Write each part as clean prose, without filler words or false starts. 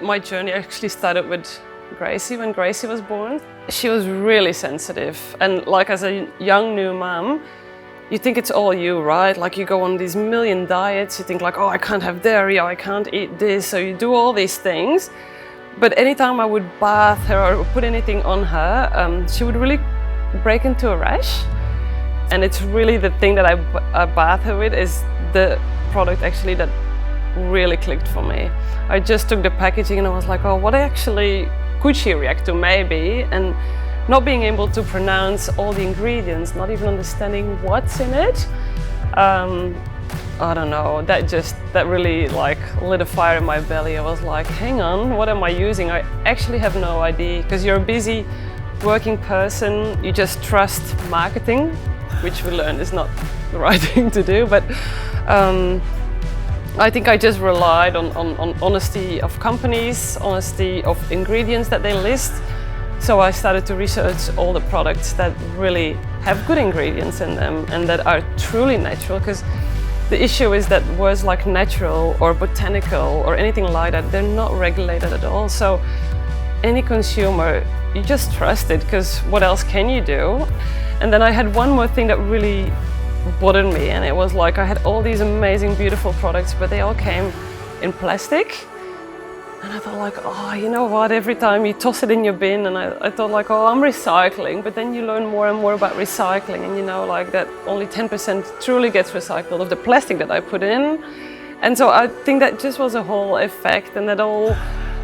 My journey actually started with Gracie, when Gracie was born. She was really sensitive, and like as a young new mom, you think it's all you, right? Like you go on these million diets, you think like, oh, I can't have dairy, oh, I can't eat this, so you do all these things. But anytime I would bath her or put anything on her, she would really break into a rash. And it's really the thing that I bath her with is the product actually that really clicked for me. I just took the packaging and I was like, oh, what actually could she react to maybe? And not being able to pronounce all the ingredients, not even understanding what's in it, I don't know, that really like lit a fire in my belly. I was like, hang on, what am I using? I actually have no idea, because you're a busy working person, you just trust marketing, which we learned is not the right thing to do, but I think I just relied on honesty of companies, honesty of ingredients that they list. So I started to research all the products that really have good ingredients in them and that are truly natural, because the issue is that words like natural or botanical or anything like that, they're not regulated at all. So any consumer, you just trust it, because what else can you do? And then I had one more thing that really bothered me, and it was like I had all these amazing, beautiful products, but they all came in plastic. And I thought like, oh, you know what, every time you toss it in your bin, and I thought like, oh, I'm recycling, but then you learn more and more about recycling, and you know like that only 10% truly gets recycled of the plastic that I put in. And so I think that just was a whole effect, and that all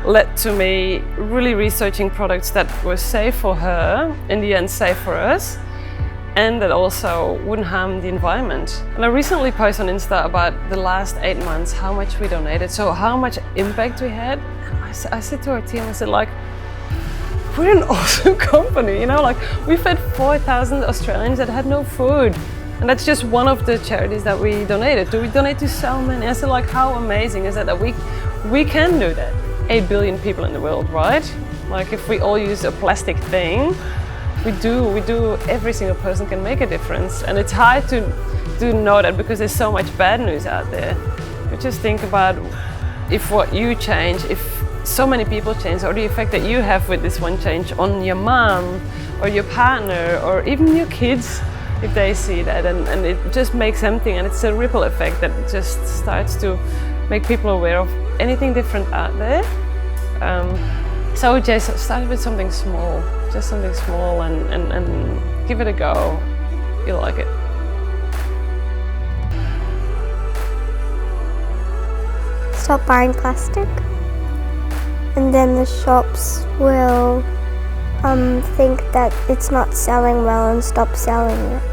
led to me really researching products that were safe for her, in the end safe for us, and that also wouldn't harm the environment. And I recently posted on Insta about the last 8 months, how much we donated, so how much impact we had. And I said to our team, I said like, we're an awesome company, you know, like we fed 4,000 Australians that had no food. And that's just one of the charities that we donated to. We donate to so many. I said like, how amazing is that we can do that? 8 billion people in the world, right? Like if we all use a plastic thing, we do, every single person can make a difference. And it's hard to know that because there's so much bad news out there. But just think about if what you change, if so many people change, or the effect that you have with this one change on your mom or your partner or even your kids, if they see that, and it just makes something, and it's a ripple effect that just starts to make people aware of anything different out there. So just start with something small, just something small, and give it a go. You'll like it. Stop buying plastic, and then the shops will think that it's not selling well and stop selling it.